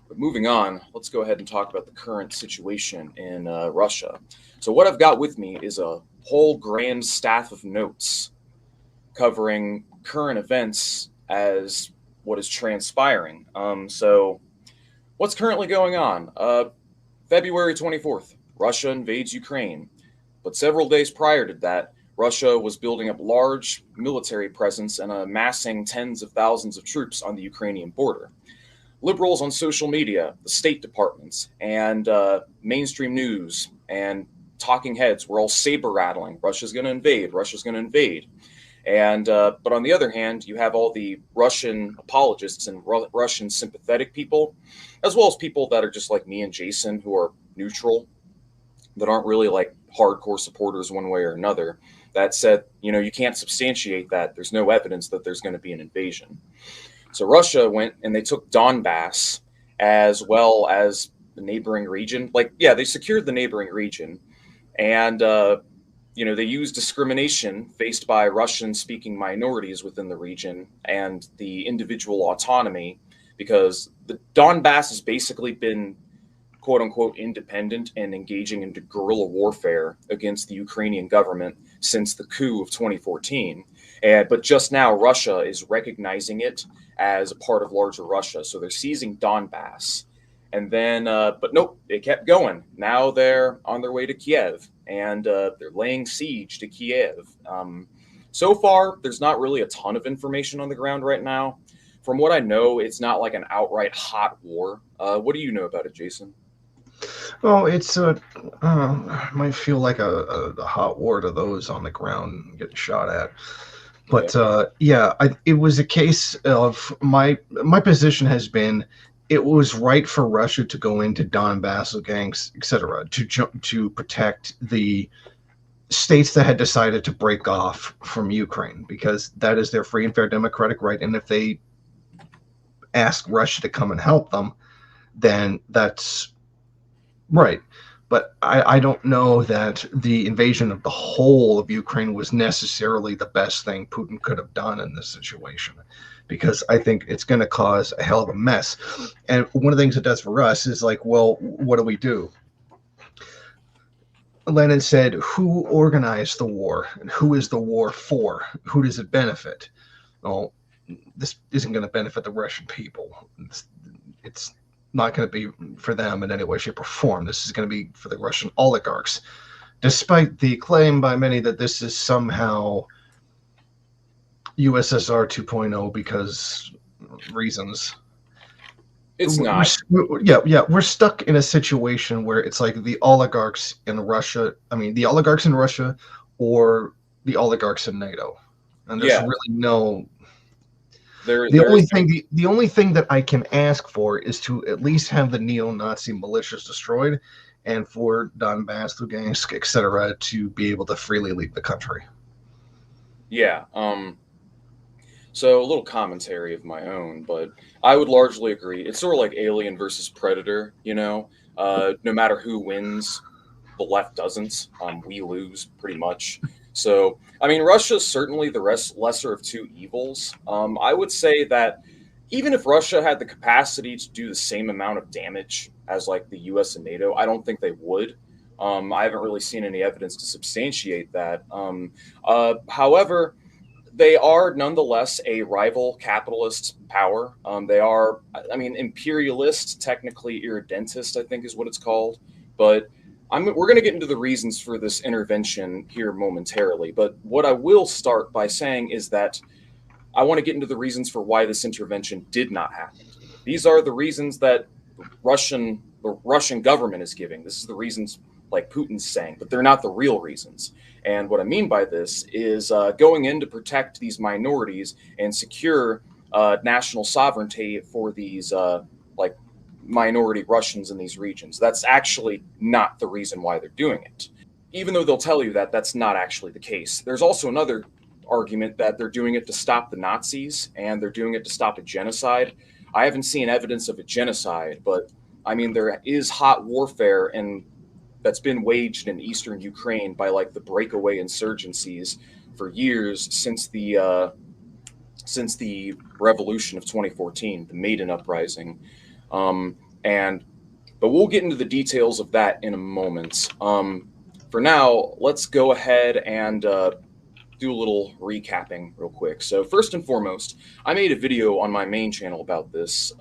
But moving on, let's go ahead and talk about the current situation in Russia. So, what I've got with me is a whole grand staff of notes covering current events as what is transpiring. What's currently going on? February 24th, Russia invades Ukraine. But several days prior to that, Russia was building up large military presence and amassing tens of thousands of troops on the Ukrainian border. Liberals on social media, the State Departments, and mainstream news and talking heads were all saber rattling. Russia's going to invade. Russia's going to invade. And but on the other hand, you have all the Russian apologists and Russian sympathetic people, as well as people that are just like me and Jason, who are neutral, that aren't really like hardcore supporters one way or another. That said, you can't substantiate that. There's no evidence that there's going to be an invasion. So Russia went and they took Donbass as well as the neighboring region. Like, yeah, they secured the neighboring region, and they used discrimination faced by Russian-speaking minorities within the region and the individual autonomy, because the Donbass has basically been quote unquote independent and engaging into guerrilla warfare against the Ukrainian government since the coup of 2014. But just now, Russia is recognizing it as a part of larger Russia. So they're seizing Donbass. And then, but nope, it kept going. Now they're on their way to Kiev, and they're laying siege to Kiev. So far, there's not really a ton of information on the ground right now. From what I know, it's not like an outright hot war. What do you know about it, Jason? Well, it's might feel like a hot war to those on the ground getting shot at. Yeah. But it was a case of my position has been it was right for Russia to go into Donbass, Lugansk, etc., to protect the states that had decided to break off from Ukraine, because that is their free and fair democratic right. And if they ask Russia to come and help them, then that's right. But I don't know that the invasion of the whole of Ukraine was necessarily the best thing Putin could have done in this situation, because I think it's going to cause a hell of a mess. And one of the things it does for us is like, well, what do? Lenin said, who organized the war and who is the war for? Who does it benefit? Well, this isn't going to benefit the Russian people. It's not going to be for them in any way, shape, or form. This is going to be for the Russian oligarchs, despite the claim by many that this is somehow USSR 2.0 because reasons. It's not. We're stuck in a situation where it's like the oligarchs in Russia. I mean, the oligarchs in Russia or the oligarchs in NATO, and there's really no. The only thing that I can ask for is to at least have the neo-Nazi militias destroyed, and for Donbass, Lugansk, etc., to be able to freely leave the country. Yeah. So a little commentary of my own, but I would largely agree. It's sort of like Alien versus Predator, No matter who wins, the left doesn't. We lose pretty much. So, I mean, Russia's certainly the lesser of two evils. I would say that even if Russia had the capacity to do the same amount of damage as like the U.S. and NATO, I don't think they would. I haven't really seen any evidence to substantiate that. However, they are nonetheless a rival capitalist power. They are, I mean, imperialist, technically irredentist, I think is what it's called. But we're going to get into the reasons for this intervention here momentarily. But what I will start by saying is that I want to get into the reasons for why this intervention did not happen. These are the reasons that the Russian government is giving. This is the reasons like Putin's saying, but they're not the real reasons. And what I mean by this is going in to protect these minorities and secure national sovereignty for these like minority Russians in these regions. That's actually not the reason why they're doing it. Even though they'll tell you that that's not actually the case. There's also another argument that they're doing it to stop the Nazis and they're doing it to stop a genocide. I haven't seen evidence of a genocide, but I mean, there is hot warfare and that's been waged in eastern Ukraine by like the breakaway insurgencies for years since the revolution of 2014, the Maidan Uprising. And but we'll get into the details of that in a moment. For now, let's go ahead and do a little recapping real quick. So first and foremost, I made a video on my main channel about this,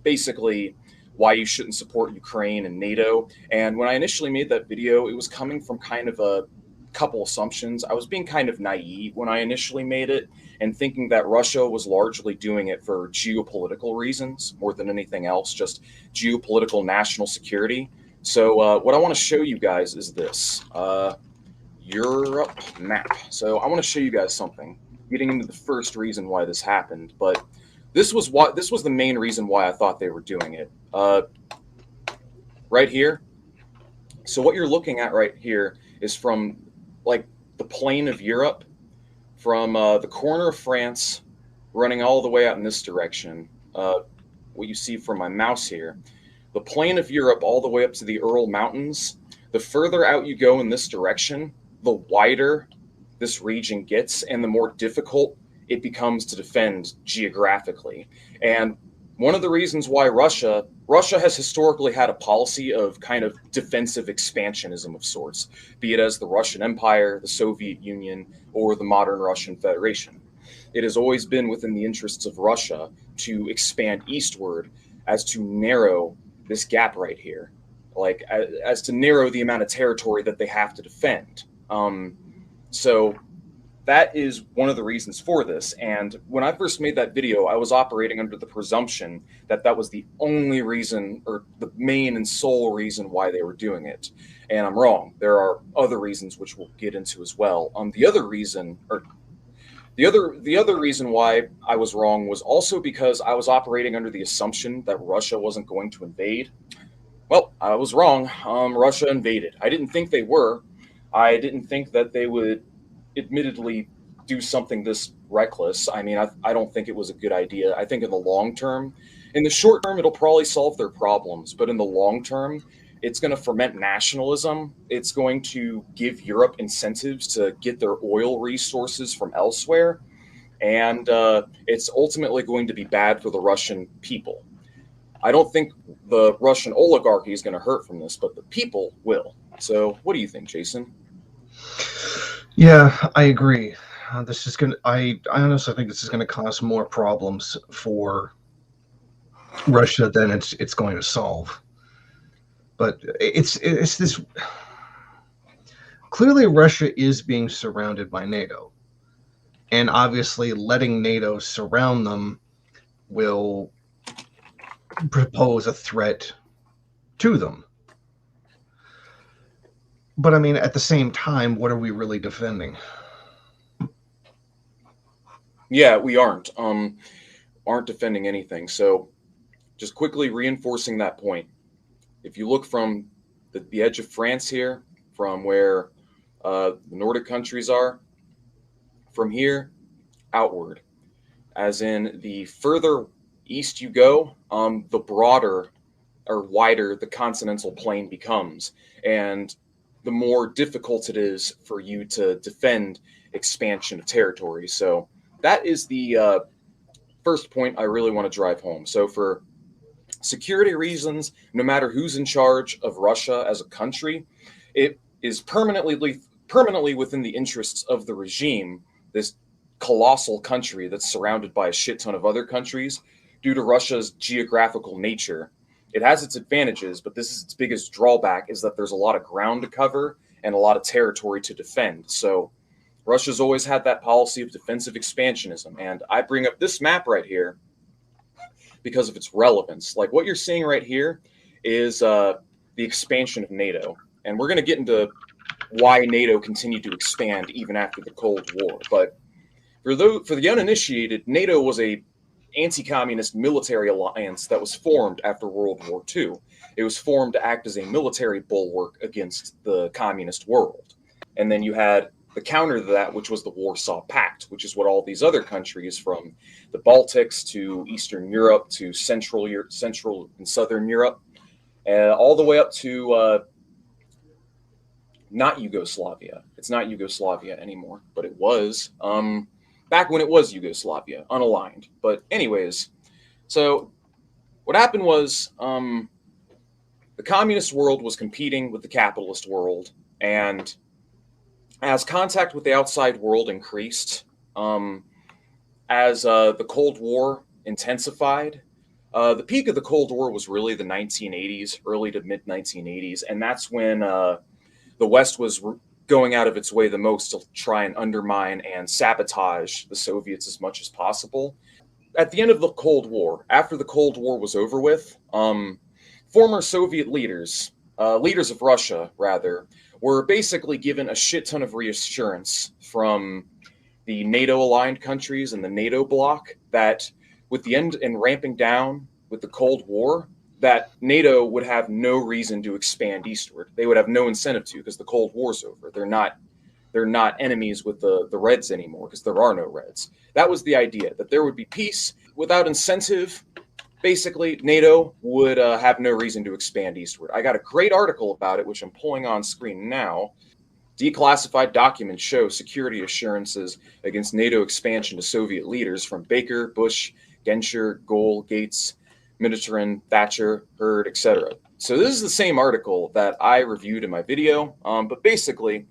basically why you shouldn't support Ukraine and NATO. And when I initially made that video, it was coming from kind of a couple assumptions. I was being kind of naive when I initially made it and thinking that Russia was largely doing it for geopolitical reasons more than anything else, just geopolitical national security. So what I want to show you guys is this. Europe map. So I want to show you guys something, getting into the first reason why this happened, but this was the main reason why I thought they were doing it. Right here. So what you're looking at right here is from like the plane of Europe, from the corner of France, running all the way out in this direction. What you see from my mouse here, the plane of Europe all the way up to the Ural Mountains. The further out you go in this direction, the wider this region gets and the more difficult it becomes to defend geographically. And one of the reasons why Russia has historically had a policy of kind of defensive expansionism of sorts, be it as the Russian Empire, the Soviet Union, or the modern Russian Federation. It has always been within the interests of Russia to expand eastward as to narrow this gap right here, like as to narrow the amount of territory that they have to defend. So that is one of the reasons for this. And when I first made that video, I was operating under the presumption that that was the only reason or the main and sole reason why they were doing it. And I'm wrong. There are other reasons which we'll get into as well. The other reason why I was wrong was also because I was operating under the assumption that Russia wasn't going to invade. Well, I was wrong. Russia invaded. I didn't think they were. I didn't think that they would admittedly do something this reckless. I mean, I don't think it was a good idea. I think in the long term, in the short term, it'll probably solve their problems. But in the long term, it's going to ferment nationalism. It's going to give Europe incentives to get their oil resources from elsewhere. And it's ultimately going to be bad for the Russian people. I don't think the Russian oligarchy is going to hurt from this, but the people will. So what do you think, Jason? Yeah, I agree. This is gonna. I honestly think this is going to cause more problems for Russia than it's going to solve. But it's this. Clearly, Russia is being surrounded by NATO, and obviously, letting NATO surround them will propose a threat to them. But I mean, at the same time, what are we really defending? Yeah, we aren't defending anything. So just quickly reinforcing that point. If you look from the edge of France here, from where the Nordic countries are, from here outward, as in the further east you go, the broader or wider the continental plain becomes. And the more difficult it is for you to defend expansion of territory. So that is the first point I really want to drive home. So for security reasons, no matter who's in charge of Russia as a country, it is permanently within the interests of the regime, this colossal country that's surrounded by a shit ton of other countries, due to Russia's geographical nature. It has its advantages, but this is its biggest drawback, is that there's a lot of ground to cover and a lot of territory to defend. So Russia's always had that policy of defensive expansionism. And I bring up this map right here because of its relevance. Like what you're seeing right here is the expansion of NATO. And we're going to get into why NATO continued to expand even after the Cold War. But for the uninitiated, NATO was a anti-communist military alliance that was formed after World War II. It was formed to act as a military bulwark against the communist world. And then you had the counter to that, which was the Warsaw Pact, which is what all these other countries from the Baltics to Eastern Europe to Central and Southern Europe, all the way up to not Yugoslavia. It's not Yugoslavia anymore, but it was. Back when it was Yugoslavia, unaligned. But anyways, so what happened was the communist world was competing with the capitalist world, and as contact with the outside world increased, as the Cold War intensified, the peak of the Cold War was really the 1980s, early to mid 1980s, and that's when the West was going out of its way the most to try and undermine and sabotage the Soviets as much as possible. At the end of the Cold War, after the Cold War was over with, former Soviet leaders, leaders of Russia rather, were basically given a shit ton of reassurance from the NATO-aligned countries and the NATO bloc that with the end and ramping down with the Cold War, that NATO would have no reason to expand eastward. They would have no incentive to because the Cold War's over. They're not enemies with the Reds anymore because there are no Reds. That was the idea, that there would be peace without incentive. Basically, NATO would have no reason to expand eastward. I got a great article about it, which I'm pulling on screen now. Declassified documents show security assurances against NATO expansion to Soviet leaders from Baker, Bush, Genscher, Gohl, Gates, Mitterrand, Thatcher, Hurd, etc. So this is the same article that I reviewed in my video, but basically,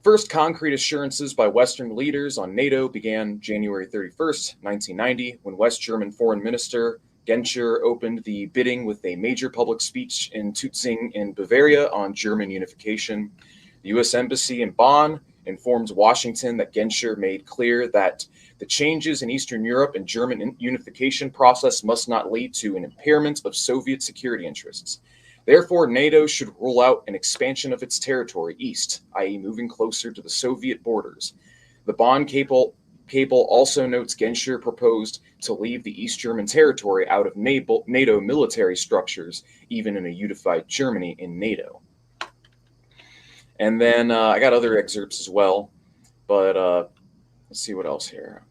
first concrete assurances by Western leaders on NATO began January 31st, 1990, when West German Foreign Minister Genscher opened the bidding with a major public speech in Tutzing in Bavaria on German unification. The U.S. Embassy in Bonn informed Washington that Genscher made clear that the changes in Eastern Europe and German unification process must not lead to an impairment of Soviet security interests. Therefore, NATO should rule out an expansion of its territory east, i.e. moving closer to the Soviet borders. The Bonn cable also notes Genscher proposed to leave the East German territory out of NATO military structures, even in a unified Germany in NATO. And then I got other excerpts as well, but let's see what else here.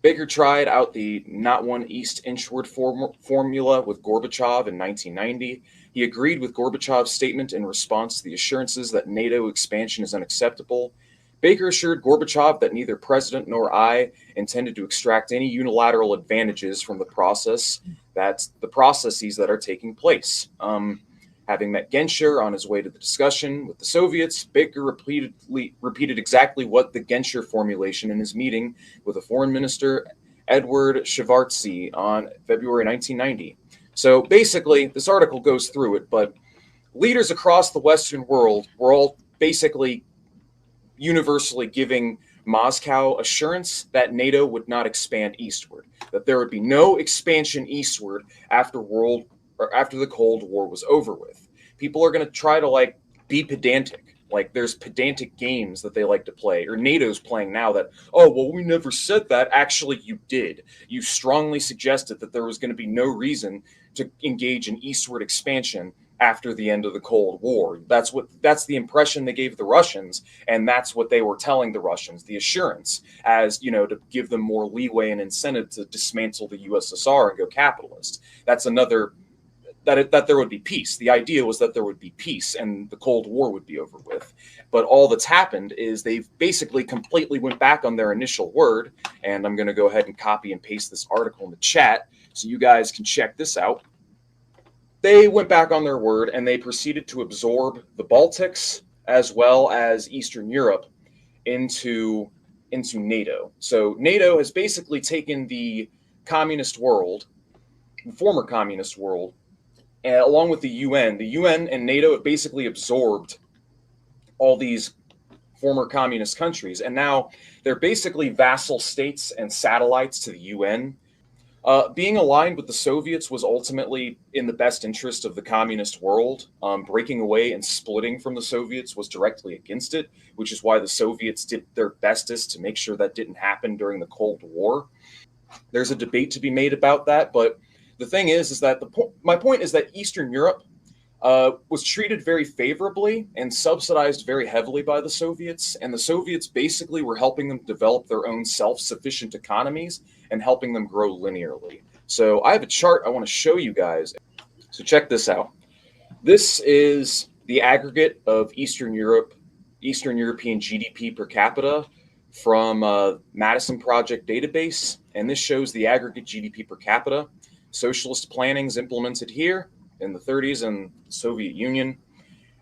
Baker tried out the not one east inchward formula with Gorbachev in 1990. He agreed with Gorbachev's statement in response to the assurances that NATO expansion is unacceptable. Baker assured Gorbachev that neither President nor I intended to extract any unilateral advantages from the processes that are taking place. Having met Genscher on his way to the discussion with the Soviets, Baker repeated exactly what the Genscher formulation in his meeting with the Foreign Minister Edward Shvartsy on February 1990. So basically, this article goes through it, but leaders across the Western world were all basically universally giving Moscow assurance that NATO would not expand eastward, that there would be no expansion eastward after the Cold War was over with. People are going to try to be pedantic. Like there's pedantic games that they like to play, or NATO's playing now that, oh, well, we never said that. Actually, you did. You strongly suggested that there was going to be no reason to engage in eastward expansion after the end of the Cold War. That's the impression they gave the Russians, and that's what they were telling the Russians, the assurance, as to give them more leeway and incentive to dismantle the USSR and go capitalist. That's another. That there would be peace. The idea was that there would be peace and the Cold War would be over with. But all that's happened is they've basically completely went back on their initial word. And I'm going to go ahead and copy and paste this article in the chat so you guys can check this out. They went back on their word and they proceeded to absorb the Baltics as well as Eastern Europe into NATO. So NATO has basically taken the communist world, the former communist world, along with the UN and NATO have basically absorbed all these former communist countries, and now they're basically vassal states and satellites to the UN. Being aligned with the Soviets was ultimately in the best interest of the communist world. Breaking away and splitting from the Soviets was directly against it, which is why the Soviets did their bestest to make sure that didn't happen during the Cold War. There's a debate to be made about that, but the thing is that my point is that Eastern Europe was treated very favorably and subsidized very heavily by the Soviets, and the Soviets basically were helping them develop their own self-sufficient economies and helping them grow linearly. So I have a chart I want to show you guys. So check this out. This is the aggregate of Eastern European GDP per capita from Madison Project database, and this shows the aggregate GDP per capita. Socialist planning is implemented here, in the 30s and Soviet Union.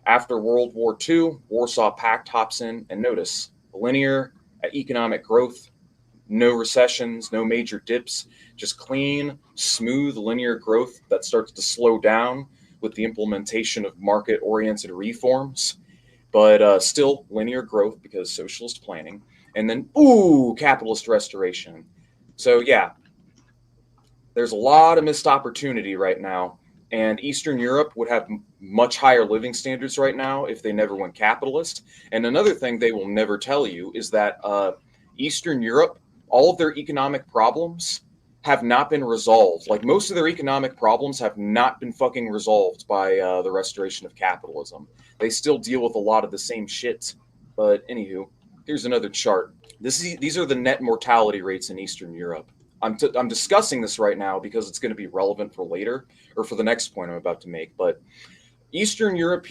After World War II, Warsaw Pact hops in, and notice linear economic growth, no recessions, no major dips, just clean, smooth linear growth that starts to slow down with the implementation of market-oriented reforms, but still linear growth because socialist planning. And then, ooh, capitalist restoration. So yeah, there's a lot of missed opportunity right now. And Eastern Europe would have much higher living standards right now if they never went capitalist. And another thing they will never tell you is that Eastern Europe, all of their economic problems have not been resolved. Like most of their economic problems have not been fucking resolved by the restoration of capitalism. They still deal with a lot of the same shit. But anywho, here's another chart. These are the net mortality rates in Eastern Europe. I'm discussing this right now because it's going to be relevant for later, or for the next point I'm about to make. But Eastern Europe,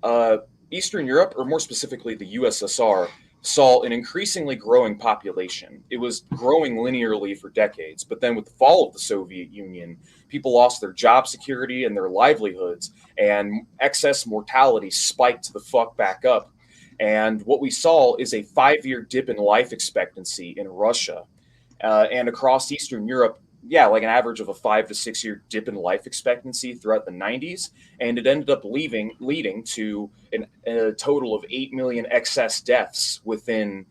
or more specifically the USSR, saw an increasingly growing population. It was growing linearly for decades, but then with the fall of the Soviet Union, people lost their job security and their livelihoods, and excess mortality spiked the fuck back up. And what we saw is a 5-year dip in life expectancy in Russia. And across Eastern Europe, yeah, like an average of a 5 to 6 year dip in life expectancy throughout the 90s. And it ended up leading to a total of 8 million excess deaths within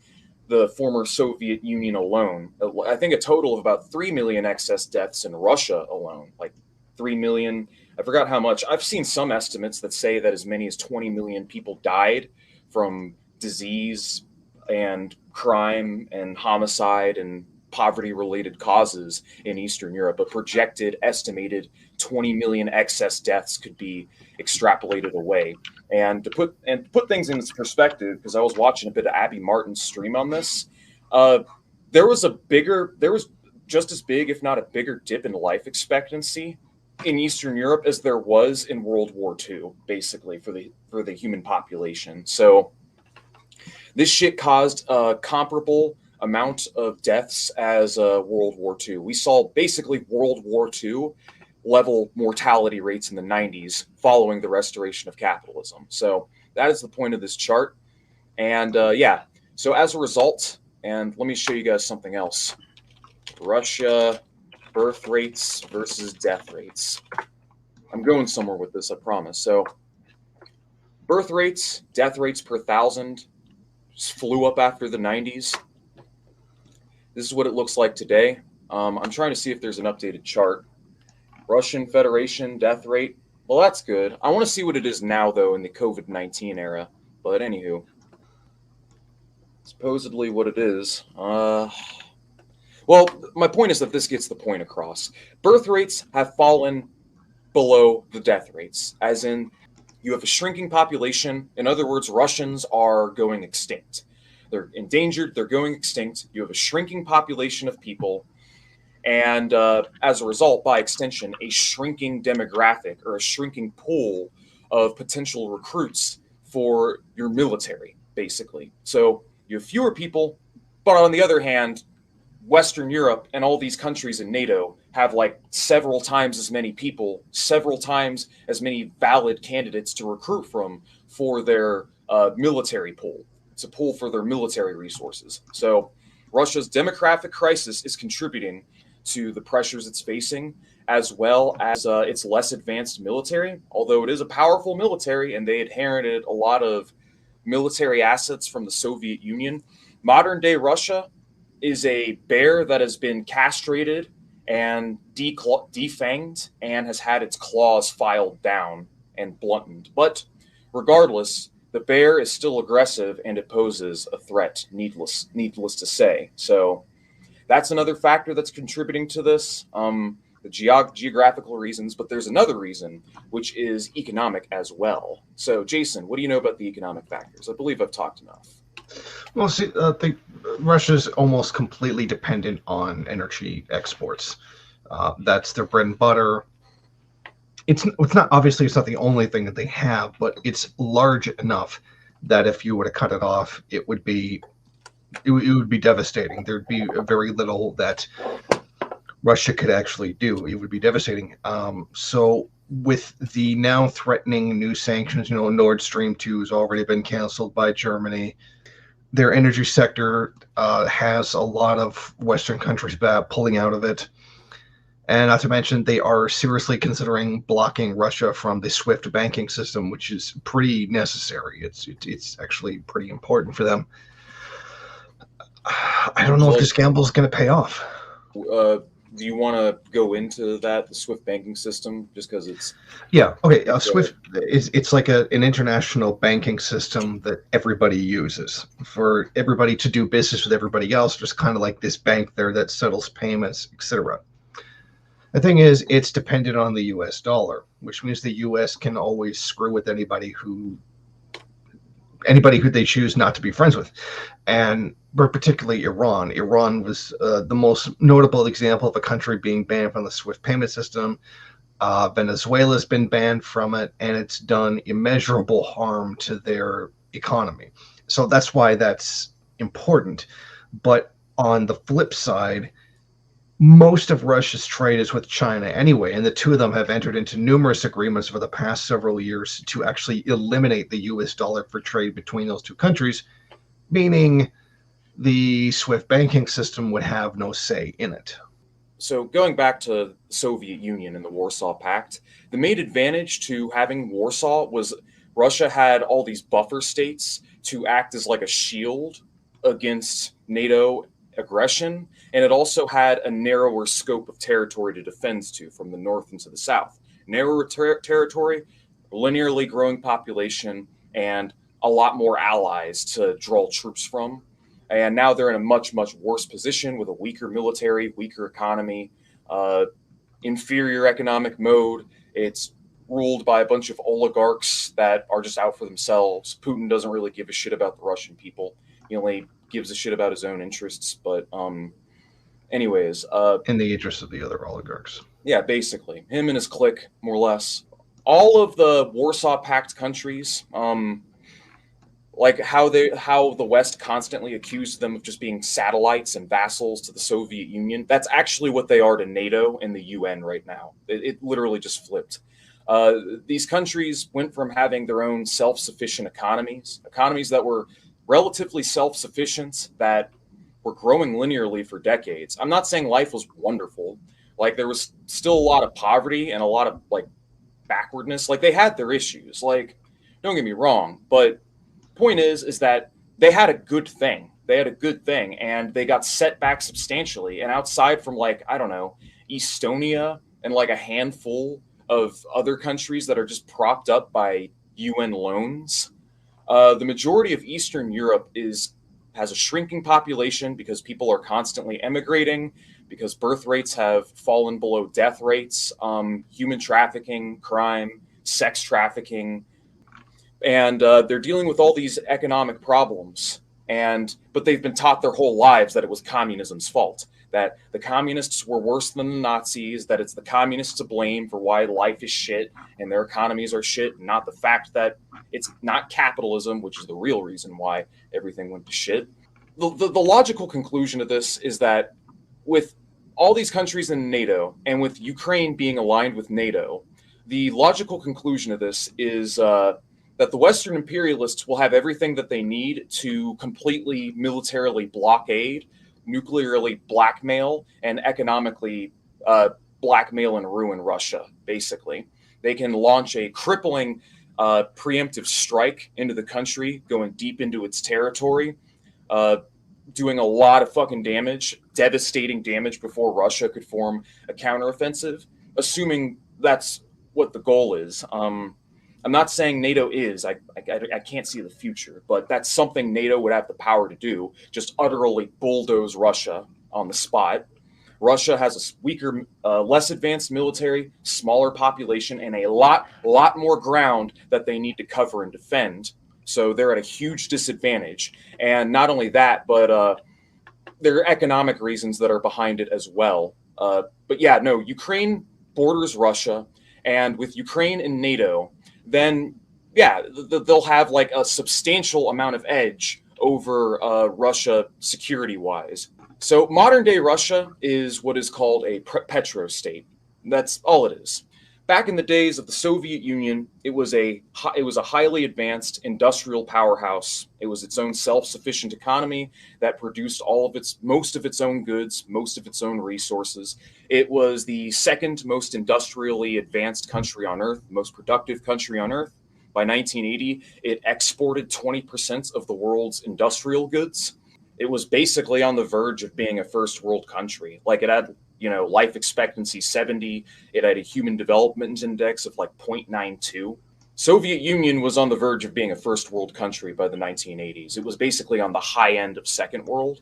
the former Soviet Union alone. I think a total of about 3 million excess deaths in Russia alone, like 3 million. I forgot how much. I've seen some estimates that say that as many as 20 million people died from disease and crime and homicide and poverty-related causes in Eastern Europe. A projected, estimated 20 million excess deaths could be extrapolated away. And to put things in perspective, because I was watching a bit of Abby Martin's stream on this, there was just as big, if not a bigger, dip in life expectancy in Eastern Europe as there was in World War II, basically for the human population. So this shit caused a comparable amount of deaths as World War II. We saw basically World War II level mortality rates in the 90s following the restoration of capitalism. So that is the point of this chart. And yeah, so as a result, and let me show you guys something else. Russia birth rates versus death rates. I'm going somewhere with this, I promise. So birth rates, death rates per thousand flew up after the 90s. This is what it looks like today. I'm trying to see if there's an updated chart. Russian Federation death rate. Well, that's good. I want to see what it is now, though, in the COVID-19 era. But anywho, supposedly what it is. Well, my point is that this gets the point across. Birth rates have fallen below the death rates, as in you have a shrinking population. In other words, Russians are going extinct. They're endangered, they're going extinct. You have a shrinking population of people, and as a result, by extension, a shrinking demographic or a shrinking pool of potential recruits for your military, basically. So you have fewer people, but on the other hand, Western Europe and all these countries in NATO have like several times as many people, several times as many valid candidates to recruit from for their military pool. It's a pool for their military resources. So Russia's demographic crisis is contributing to the pressures it's facing, as well as its less advanced military, although it is a powerful military and they inherited a lot of military assets from the Soviet Union. Modern day Russia is a bear that has been castrated and defanged and has had its claws filed down and blunted. But regardless, the bear is still aggressive and it poses a threat, needless to say. So that's another factor that's contributing to this, the geographical reasons. But there's another reason, which is economic as well. So, Jason, what do you know about the economic factors? I believe I've talked enough. Well, see, Russia's almost completely dependent on energy exports. That's their bread and butter. It's not obviously it's not the only thing that they have, but it's large enough that if you were to cut it off, it would be devastating. There'd be very little that Russia could actually do. It would be devastating. So with the now threatening new sanctions, Nord Stream 2 has already been canceled by Germany. Their energy sector has a lot of Western countries pulling out of it. And not to mention, they are seriously considering blocking Russia from the SWIFT banking system, which is pretty necessary. It's actually pretty important for them. I don't know if this gamble is going to pay off. Do you want to go into that, the SWIFT banking system, just because it's... Yeah, okay. SWIFT it's like an international banking system that everybody uses for everybody to do business with everybody else, just kind of like this bank there that settles payments, etc. The thing is, it's dependent on the U.S. dollar, which means the U.S. can always screw with anybody who they choose not to be friends with, and particularly Iran. Iran was the most notable example of a country being banned from the SWIFT payment system. Venezuela's been banned from it, and it's done immeasurable harm to their economy. So that's why that's important. But on the flip side, most of Russia's trade is with China anyway, and the two of them have entered into numerous agreements over the past several years to actually eliminate the US dollar for trade between those two countries, meaning the SWIFT banking system would have no say in it. So going back to the Soviet Union and the Warsaw Pact, the main advantage to having Warsaw was Russia had all these buffer states to act as like a shield against NATO aggression, and it also had a narrower scope of territory to defend to from the north into the south. Narrower territory, linearly growing population, and a lot more allies to draw troops from. And now they're in a much, much worse position with a weaker military, weaker economy, inferior economic mode. It's ruled by a bunch of oligarchs that are just out for themselves. Putin doesn't really give a shit about the Russian people. He only gives a shit about his own interests. But anyways. In the interest of the other oligarchs. Yeah, basically. Him and his clique, more or less. All of the Warsaw Pact countries, like how the West constantly accused them of just being satellites and vassals to the Soviet Union. That's actually what they are to NATO and the UN right now. It literally just flipped. These countries went from having their own self-sufficient economies that were relatively self-sufficient, that were growing linearly for decades. I'm not saying life was wonderful. Like, there was still a lot of poverty and a lot of, like, backwardness. Like, they had their issues. Like, don't get me wrong, but point is that they had a good thing. And they got set back substantially. And outside from, like, I don't know, Estonia and like a handful of other countries that are just propped up by UN loans, the majority of Eastern Europe has a shrinking population because people are constantly emigrating, because birth rates have fallen below death rates, human trafficking, crime, sex trafficking, and they're dealing with all these economic problems. But they've been taught their whole lives that it was communism's fault, that the communists were worse than the Nazis, that it's the communists to blame for why life is shit and their economies are shit, not the fact that it's not capitalism, which is the real reason why everything went to shit. The logical conclusion of this is that with all these countries in NATO and with Ukraine being aligned with NATO, the logical conclusion of this is that the Western imperialists will have everything that they need to completely militarily blockade, nuclearly blackmail, and economically blackmail and ruin Russia, basically. They can launch a crippling preemptive strike into the country, going deep into its territory, doing a lot of fucking damage, devastating damage before Russia could form a counteroffensive, assuming that's what the goal is. I'm not saying NATO is. I can't see the future, but that's something NATO would have the power to do, just utterly bulldoze Russia on the spot. Russia has a weaker, less advanced military, smaller population, and a lot more ground that they need to cover and defend. So they're at a huge disadvantage. And not only that, but there are economic reasons that are behind it as well. But yeah, no, Ukraine borders Russia, and with Ukraine and NATO, then yeah, they'll have like a substantial amount of edge over Russia security-wise. So modern-day Russia is what is called a petrostate. That's all it is. Back in the days of the Soviet Union, it was a highly advanced industrial powerhouse. It was its own self-sufficient economy that produced most of its own goods, most of its own resources. It was the second most industrially advanced country on Earth, most productive country on Earth. By 1980, it exported 20% of the world's industrial goods. It was basically on the verge of being a first world country. Like, it had, life expectancy 70. It had a human development index of like 0.92. Soviet Union was on the verge of being a first world country by the 1980s. It was basically on the high end of second world.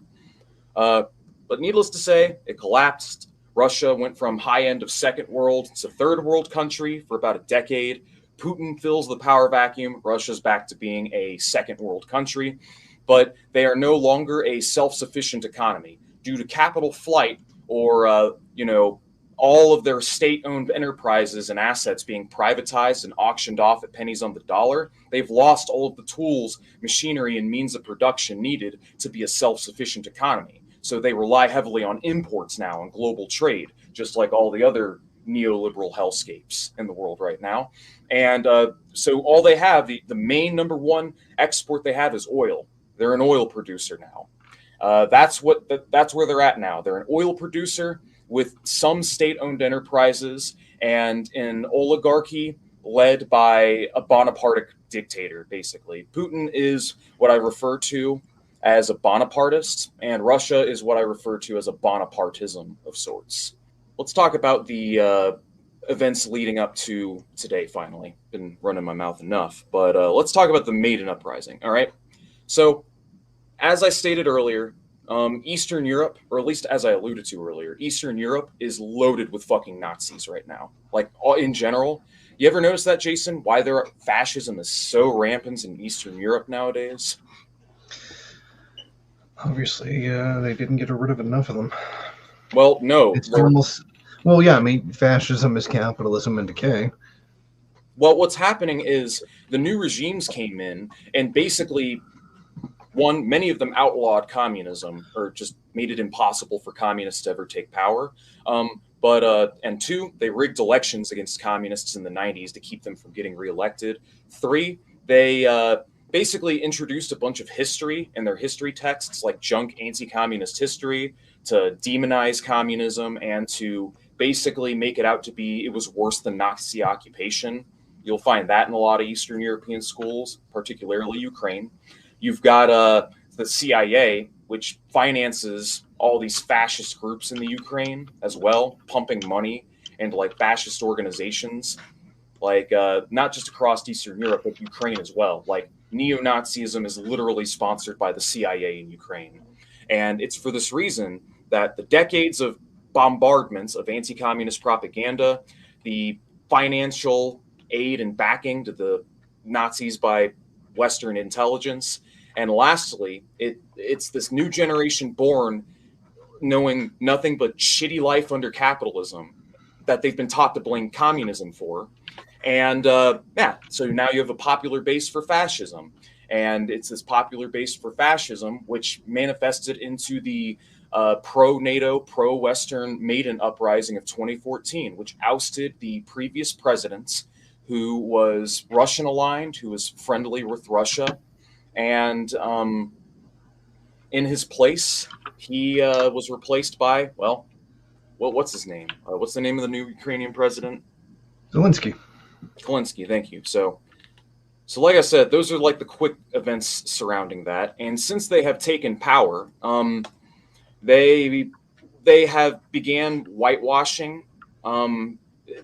But needless to say, it collapsed. Russia went from high end of second world to third world country for about a decade. Putin fills the power vacuum. Russia's back to being a second world country, but they are no longer a self-sufficient economy due to capital flight, or all of their state-owned enterprises and assets being privatized and auctioned off at pennies on the dollar. They've lost all of the tools, machinery, and means of production needed to be a self-sufficient economy. So they rely heavily on imports now and global trade, just like all the other neoliberal hellscapes in the world right now. And so all they have, the main number one export they have is oil. They're an oil producer now. That's where they're at now. They're an oil producer with some state-owned enterprises and an oligarchy led by a Bonapartist dictator, basically. Putin is what I refer to as a Bonapartist, and Russia is what I refer to as a Bonapartism of sorts. Let's talk about the events leading up to today, finally. Been running my mouth enough, but let's talk about the Maidan Uprising, all right? So, as I stated earlier, Eastern Europe, or at least as I alluded to earlier, Eastern Europe is loaded with fucking Nazis right now. Like, in general. You ever notice that, Jason? Why fascism is so rampant in Eastern Europe nowadays? Obviously, they didn't get rid of enough of them. Well, no. It's almost... Well, yeah, I mean, fascism is capitalism in decay. Well, what's happening is the new regimes came in and basically, one, many of them outlawed communism, or just made it impossible for communists to ever take power. And two, they rigged elections against communists in the 90s to keep them from getting reelected. Three, they basically introduced a bunch of history in their history texts, like junk anti-communist history, to demonize communism and to basically make it out to be it was worse than Nazi occupation. You'll find that in a lot of Eastern European schools, particularly Ukraine. You've got the CIA, which finances all these fascist groups in the Ukraine as well, pumping money into like fascist organizations, like not just across Eastern Europe, but Ukraine as well. Like, neo-Nazism is literally sponsored by the CIA in Ukraine. And it's for this reason that the decades of bombardments of anti-communist propaganda, the financial aid and backing to the Nazis by Western intelligence, and lastly, it's this new generation born knowing nothing but shitty life under capitalism that they've been taught to blame communism for. And so now you have a popular base for fascism. And it's this popular base for fascism which manifested into the pro-NATO, pro-Western Maidan Uprising of 2014, which ousted the previous president, who was Russian-aligned, who was friendly with Russia. And in his place, he was replaced by, well, what's his name? What's the name of the new Ukrainian president? Zelensky, thank you. So like I said, those are like the quick events surrounding that. And since they have taken power, they have began whitewashing,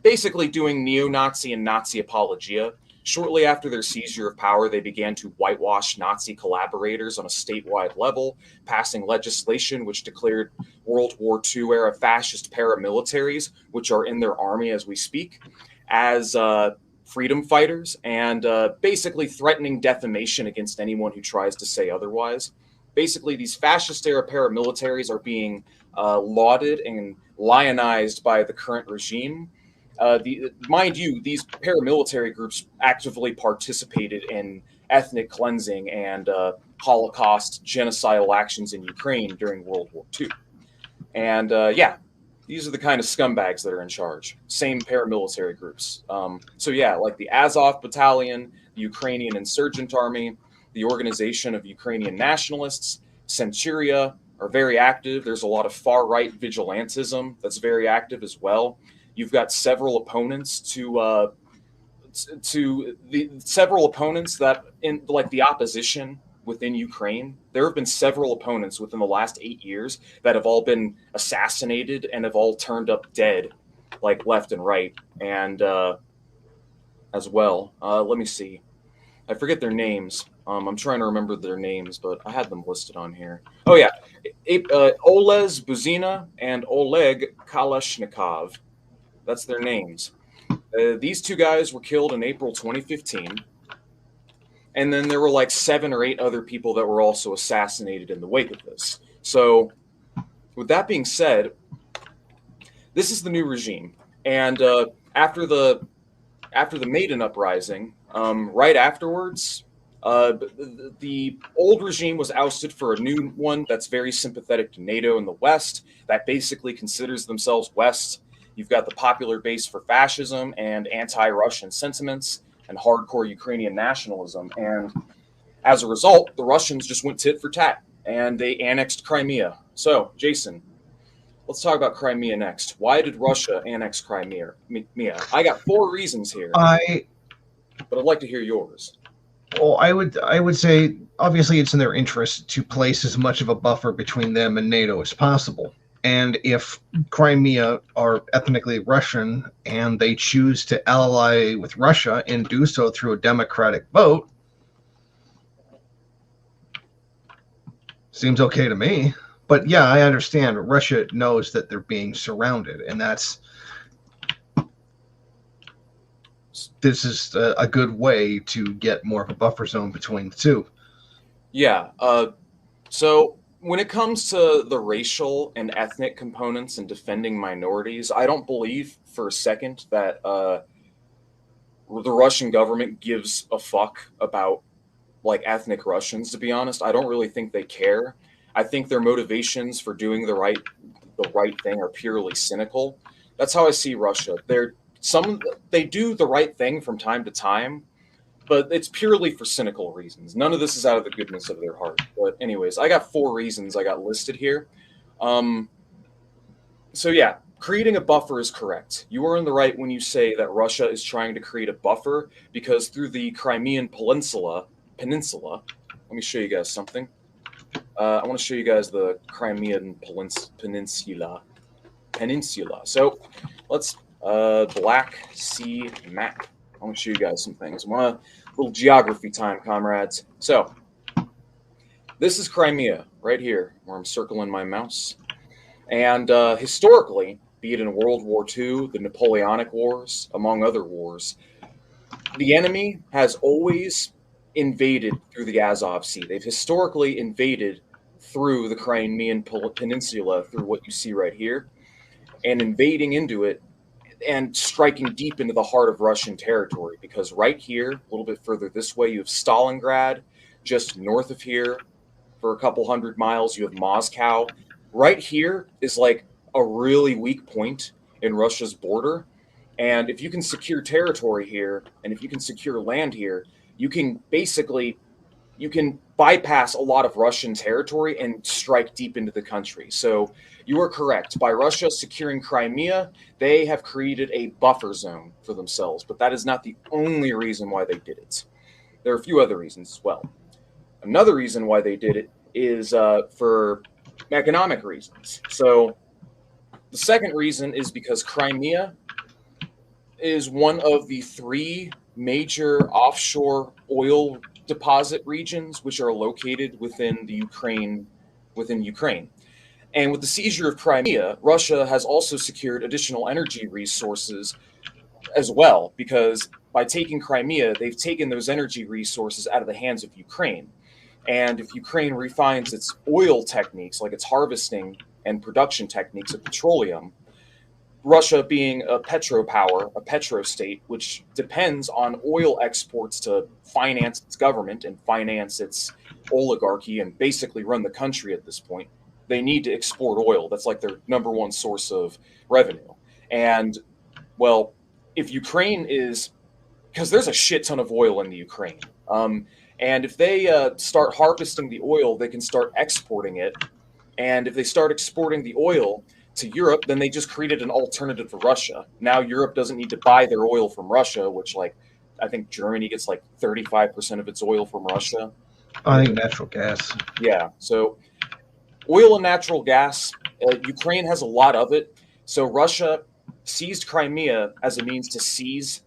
basically doing neo-Nazi and Nazi apologia. Shortly after their seizure of power, they began to whitewash Nazi collaborators on a statewide level, passing legislation which declared World War II-era fascist paramilitaries, which are in their army as we speak, as freedom fighters, and basically threatening defamation against anyone who tries to say otherwise. Basically, these fascist-era paramilitaries are being lauded and lionized by the current regime. Mind you, these paramilitary groups actively participated in ethnic cleansing and Holocaust genocidal actions in Ukraine during World War II. And these are the kind of scumbags that are in charge. Same paramilitary groups. So yeah, like the Azov Battalion, the Ukrainian Insurgent Army, the Organization of Ukrainian Nationalists, Centuria are very active. There's a lot of far-right vigilantism that's very active as well. You've got several opponents to the several opponents that in like the opposition within Ukraine. There have been several opponents within the last 8 years that have all been assassinated and have all turned up dead, like left and right, and as well. Let me see. I forget their names. I'm trying to remember their names, but I had them listed on here. Oh yeah, Oles Buzina and Oleg Kalashnikov. That's their names. These two guys were killed in April 2015. And then there were like 7 or 8 other people that were also assassinated in the wake of this. So, with that being said, this is the new regime. And after the Maidan Uprising, right afterwards, the old regime was ousted for a new one that's very sympathetic to NATO in the West, that basically considers themselves West. You've got the popular base for fascism and anti-Russian sentiments and hardcore Ukrainian nationalism. And as a result, the Russians just went tit for tat and they annexed Crimea. So, Jason, let's talk about Crimea next. Why did Russia annex Crimea? I got 4 reasons here, but I'd like to hear yours. Well, I would say obviously it's in their interest to place as much of a buffer between them and NATO as possible. And if Crimea are ethnically Russian and they choose to ally with Russia and do so through a democratic vote, seems okay to me. But yeah, I understand. Russia knows that they're being surrounded, and this is a good way to get more of a buffer zone between the two. Yeah. So when it comes to the racial and ethnic components and defending minorities, I don't believe for a second that the Russian government gives a fuck about like ethnic Russians. To be honest, I don't really think they care. I think their motivations for doing the right thing are purely cynical. That's how I see Russia. They do the right thing from time to time, but it's purely for cynical reasons. None of this is out of the goodness of their heart. But anyways, I got 4 reasons I got listed here. So yeah, creating a buffer is correct. You are in the right when you say that Russia is trying to create a buffer because through the Crimean Peninsula, let me show you guys something. I want to show you guys the Crimean Peninsula. So let's Black Sea map. I want to show you guys some things. I want a little geography time, comrades. So this is Crimea right here, where I'm circling my mouse. And historically, be it in World War II, the Napoleonic Wars, among other wars, the enemy has always invaded through the Azov Sea. They've historically invaded through the Crimean Peninsula, through what you see right here, and invading into it and striking deep into the heart of Russian territory. Because right here, a little bit further this way, you have Stalingrad. Just north of here, for a couple 100 miles, you have Moscow. Right here is like a really weak point in Russia's border. And if you can secure territory here, and if you can secure land here, you can bypass a lot of Russian territory and strike deep into the country. So you are correct. By Russia securing Crimea, they have created a buffer zone for themselves. But that is not the only reason why they did it. There are a few other reasons as well. Another reason why they did it is for economic reasons. So the second reason is because Crimea is one of the 3 major offshore oil deposit regions which are located within Ukraine. And with the seizure of Crimea, Russia has also secured additional energy resources as well, because by taking Crimea, they've taken those energy resources out of the hands of Ukraine. And if Ukraine refines its oil techniques, like its harvesting and production techniques of petroleum, Russia being a petropower, a petrostate, which depends on oil exports to finance its government and finance its oligarchy and basically run the country at this point, they need to export oil. That's like their number one source of revenue. And well, if Ukraine is, because there's a shit ton of oil in the Ukraine, and if they start harvesting the oil, they can start exporting it. And if they start exporting the oil to Europe, then they just created an alternative to Russia. Now Europe doesn't need to buy their oil from Russia, which, like, I think Germany gets like 35% of its oil from Russia. I think natural gas. Yeah, so oil and natural gas, Ukraine has a lot of it. So Russia seized Crimea as a means to seize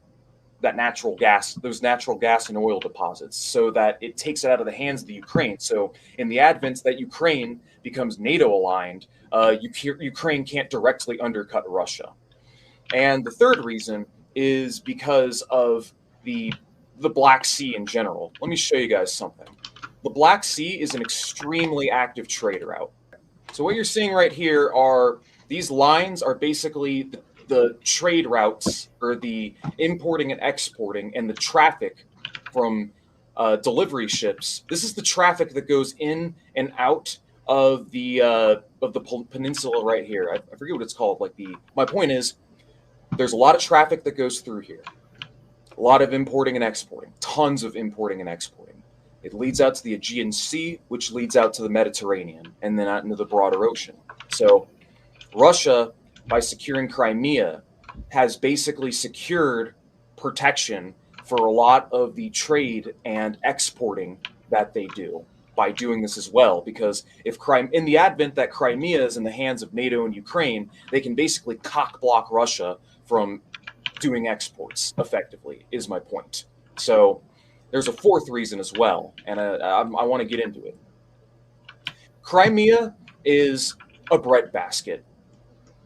that natural gas, those natural gas and oil deposits, so that it takes it out of the hands of the Ukraine. So in the advent that Ukraine becomes NATO aligned, Ukraine can't directly undercut Russia. And the third reason is because of the Black Sea in general. Let me show you guys something. The Black Sea is an extremely active trade route. So what you're seeing right here are these lines are basically the trade routes, or the importing and exporting and the traffic from delivery ships. This is the traffic that goes in and out of the peninsula right here. I forget what it's called. My point is, there's a lot of traffic that goes through here. A lot of importing and exporting. Tons of importing and exporting. It leads out to the Aegean Sea, which leads out to the Mediterranean, and then out into the broader ocean. So Russia, by securing Crimea, has basically secured protection for a lot of the trade and exporting that they do by doing this as well. Because if in the advent that Crimea is in the hands of NATO and Ukraine, they can basically cock block Russia from doing exports effectively, is my point. So there's a fourth reason as well, and I want to get into it. Crimea is a breadbasket.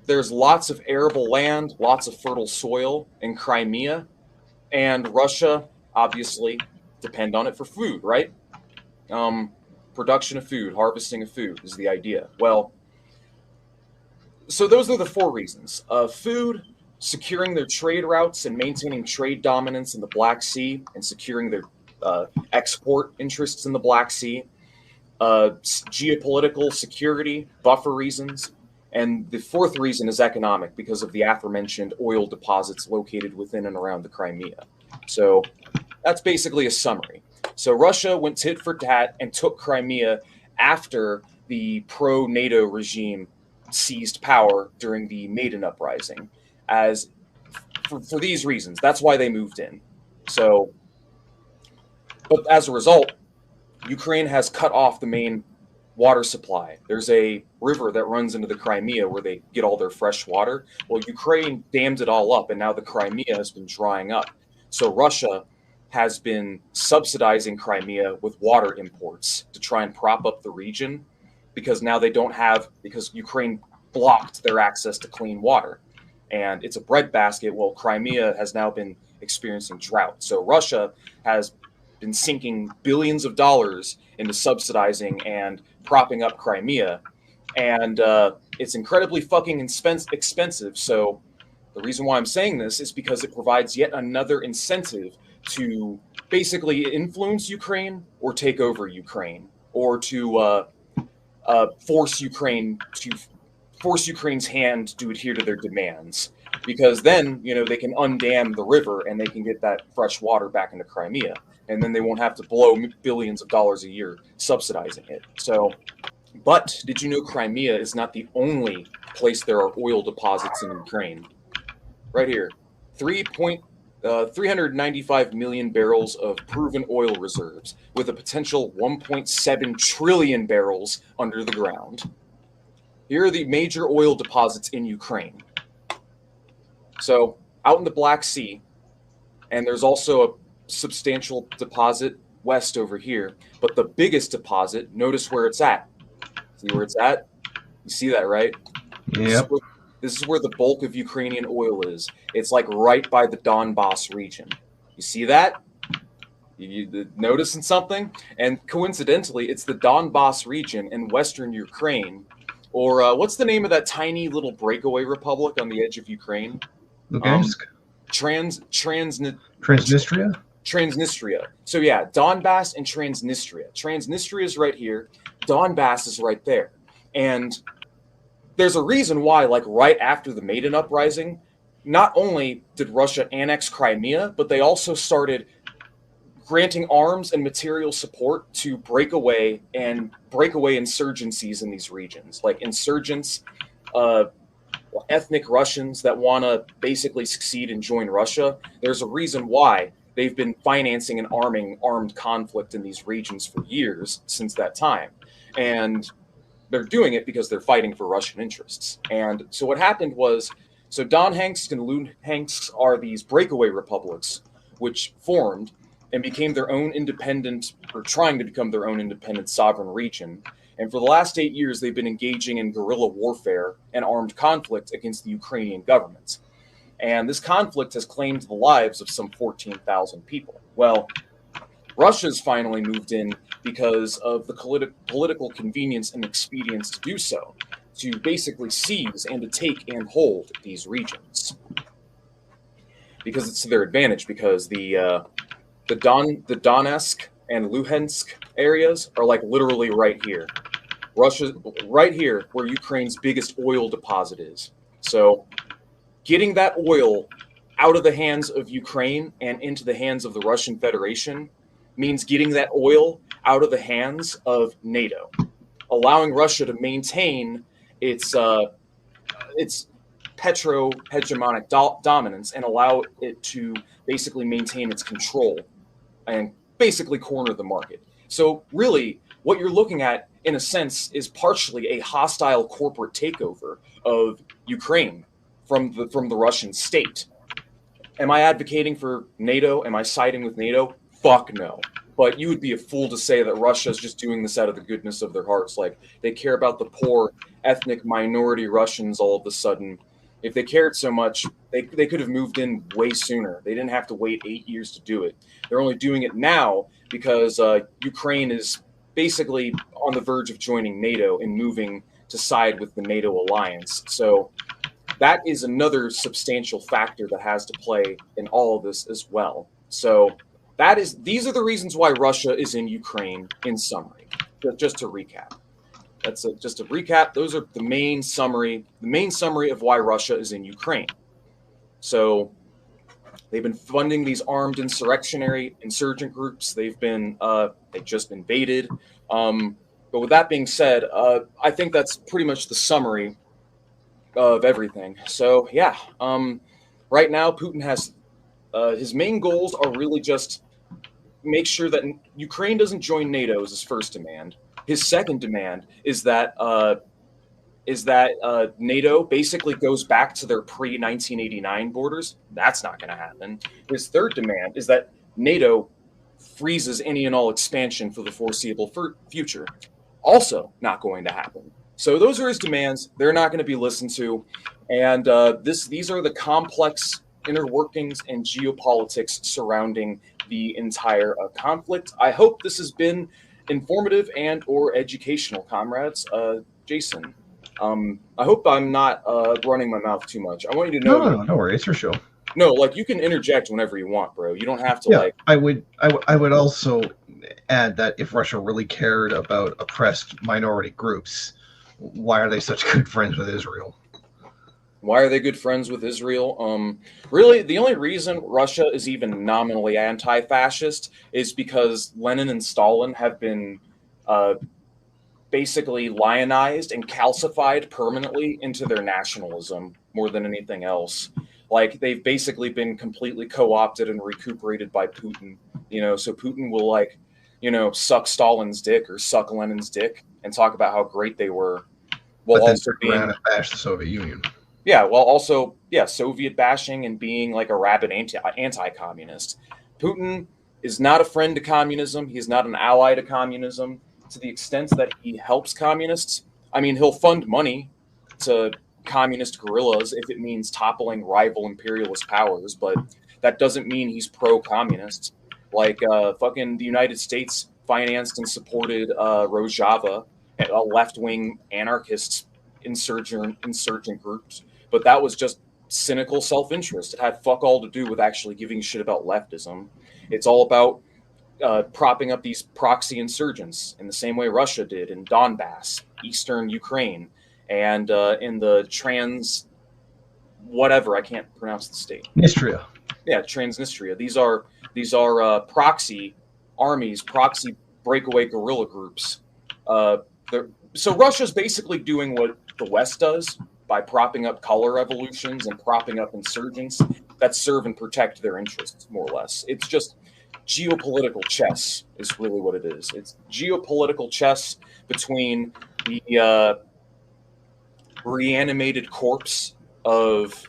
There's lots of arable land, lots of fertile soil in Crimea, and Russia, obviously, depend on it for food, right? Production of food, harvesting of food is the idea. Well, so those are the four reasons. Food, securing their trade routes and maintaining trade dominance in the Black Sea, and securing their export interests in the Black Sea. Geopolitical security, buffer reasons. And the fourth reason is economic, because of the aforementioned oil deposits located within and around the Crimea. So that's basically a summary. So Russia went tit for tat and took Crimea after the pro-NATO regime seized power during the Maidan Uprising. For these reasons, that's why they moved in. So, but as a result, Ukraine has cut off the main water supply. There's a river that runs into the Crimea where they get all their fresh water. Well, Ukraine dammed it all up, and now the Crimea has been drying up. So Russia has been subsidizing Crimea with water imports to try and prop up the region, because now they don't have, because Ukraine blocked their access to clean water. And it's a breadbasket. Well, Crimea has now been experiencing drought. So Russia has been sinking billions of dollars into subsidizing and propping up Crimea. And it's incredibly fucking expensive. So the reason why I'm saying this is because it provides yet another incentive to basically influence Ukraine or take over Ukraine, or to force Ukraine's hand to adhere to their demands. Because then, they can undam the river and they can get that fresh water back into Crimea. And then they won't have to blow billions of dollars a year subsidizing it. So, but did you know Crimea is not the only place there are oil deposits in Ukraine? Right here, 395 million barrels of proven oil reserves, with a potential 1.7 trillion barrels under the ground. Here are the major oil deposits in Ukraine. So, out in the Black Sea, and there's also a substantial deposit west over here, but the biggest deposit, notice where it's at. See where it's at? You see that, right? Yep. This is where the bulk of Ukrainian oil is. It's like right by the Donbass region. You see that? You noticing something? And coincidentally, it's the Donbass region in western Ukraine, or what's the name of that tiny little breakaway republic on the edge of Ukraine? Lugansk? Transnistria? Transnistria. So yeah, Donbass and Transnistria. Transnistria is right here. Donbass is right there. And there's a reason why, like right after the Maidan Uprising, not only did Russia annex Crimea, but they also started granting arms and material support to breakaway insurgencies in these regions, like insurgents, uh, ethnic Russians that want to basically succeed and join Russia. There's a reason why they've been financing and arming armed conflict in these regions for years since that time. And they're doing it because they're fighting for Russian interests. And so what happened was, so Donetsk and Luhansk are these breakaway republics which formed and became their own independent, or trying to become their own independent sovereign region. And for the last 8 years, they've been engaging in guerrilla warfare and armed conflict against the Ukrainian government. And this conflict has claimed the lives of some 14,000 people. Well, Russia's finally moved in because of the political convenience and expedience to do so, to basically seize and to take and hold these regions. Because it's to their advantage, because the Donetsk and Luhansk areas are like literally right here. Russia, right here, where Ukraine's biggest oil deposit is. So getting that oil out of the hands of Ukraine and into the hands of the Russian Federation means getting that oil out of the hands of NATO, allowing Russia to maintain its petro-hegemonic dominance and allow it to basically maintain its control and basically corner the market. So really, what you're looking at, in a sense, is partially a hostile corporate takeover of Ukraine from the Russian state. Am I advocating for NATO? Am I siding with NATO? Fuck no. But you would be a fool to say that Russia is just doing this out of the goodness of their hearts. Like, they care about the poor ethnic minority Russians all of a sudden. If they cared so much, they could have moved in way sooner. They didn't have to wait 8 years to do it. They're only doing it now because Ukraine is basically on the verge of joining NATO and moving to side with the NATO alliance. So that is another substantial factor that has to play in all of this as well. So these are the reasons why Russia is in Ukraine, in summary. Just to recap. Just to recap, those are the main summary of why Russia is in Ukraine. So they've been funding these armed insurgent groups. They just invaded. But with that being said, I think that's pretty much the summary of everything. So yeah, right now Putin has his main goals are really just make sure that Ukraine doesn't join NATO is his first demand. His second demand is that NATO basically goes back to their pre-1989 borders. That's not going to happen. His third demand is that NATO freezes any and all expansion for the foreseeable future. Also not going to happen. So those are his demands. They're not going to be listened to. And these are the complex inner workings and geopolitics surrounding the entire conflict. I hope this has been informative and or educational, comrades. Jason, I hope I'm not running my mouth too much. I want you to know. No, don't worry. It's your show. No, like you can interject whenever you want, bro. You don't have to. Yeah, I would also add that if Russia really cared about oppressed minority groups, why are they such good friends with Israel? Why are they good friends with Israel? Really, the only reason Russia is even nominally anti-fascist is because Lenin and Stalin have been basically lionized and calcified permanently into their nationalism more than anything else. Like, they've basically been completely co-opted and recuperated by Putin. So Putin will suck Stalin's dick or suck Lenin's dick and talk about how great they were, while also being bash the Soviet Union. Yeah, while also, Soviet bashing and being like a rabid anti-communist. Putin is not a friend to communism. He's not an ally to communism. To the extent that he helps communists, I mean, he'll fund money to communist guerrillas if it means toppling rival imperialist powers, but that doesn't mean he's pro-communist. Like, fucking the United States financed and supported Rojava, a left-wing anarchist insurgent groups. But that was just cynical self-interest. It had fuck all to do with actually giving a shit about leftism. It's all about propping up these proxy insurgents in the same way Russia did in Donbass, eastern Ukraine, and in the whatever, I can't pronounce the state. Nistria. Yeah, Transnistria. These are proxy armies, proxy breakaway guerrilla groups. So Russia's basically doing what the West does by propping up color revolutions and propping up insurgents that serve and protect their interests, more or less. It's just geopolitical chess is really what it is. It's geopolitical chess between the reanimated corpse of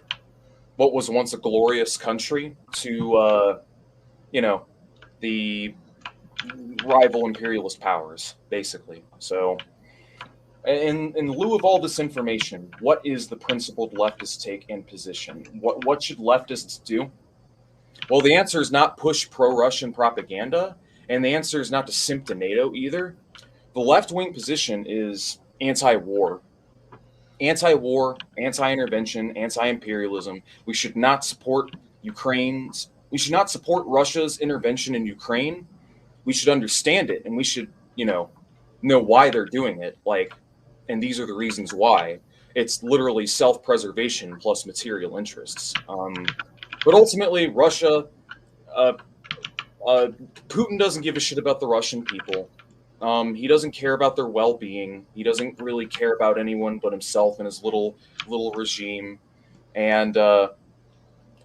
what was once a glorious country to, the rival imperialist powers, basically. So, in lieu of all this information, what is the principled leftist take and position? What should leftists do? Well, the answer is not push pro-Russian propaganda, and the answer is not to simp to NATO either. The left-wing position is anti-war. Anti-war, anti-intervention, anti-imperialism. We should not support Russia's intervention in Ukraine. We should understand it, and we should, know why they're doing it. And these are the reasons why. It's literally self-preservation plus material interests. But ultimately, Russia, Putin doesn't give a shit about the Russian people. He doesn't care about their well-being. He doesn't really care about anyone but himself and his little regime. And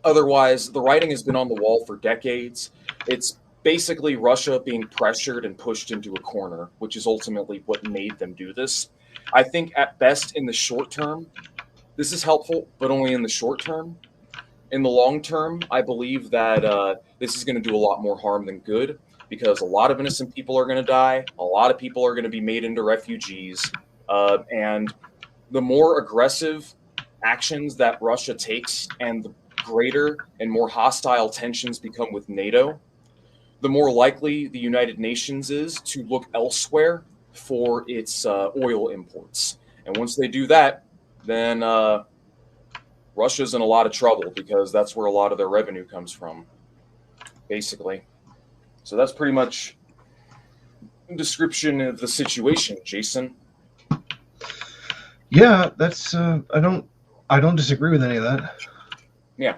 otherwise, the writing has been on the wall for decades. It's basically Russia being pressured and pushed into a corner, which is ultimately what made them do this. I think at best in the short term, this is helpful, but only in the short term. In the long term, I believe that this is going to do a lot more harm than good, because a lot of innocent people are going to die. A lot of people are going to be made into refugees. And the more aggressive actions that Russia takes and the greater and more hostile tensions become with NATO, the more likely the United Nations is to look elsewhere for its oil imports. And once they do that, then Russia's in a lot of trouble, because that's where a lot of their revenue comes from, basically. So that's pretty much a description of the situation, Jason. Yeah, that's I don't disagree with any of that. Yeah.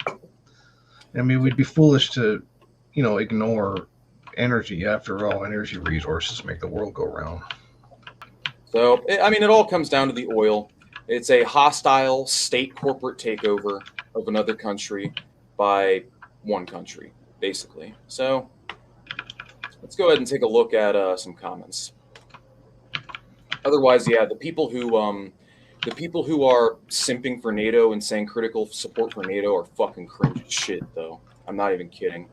I mean, we'd be foolish to, ignore energy. After all, energy resources make the world go round. So, it all comes down to the oil. It's a hostile state corporate takeover of another country by one country, basically. So, let's go ahead and take a look at some comments. Otherwise, yeah, the people who are simping for NATO and saying critical support for NATO are fucking cringe as shit, though. I'm not even kidding.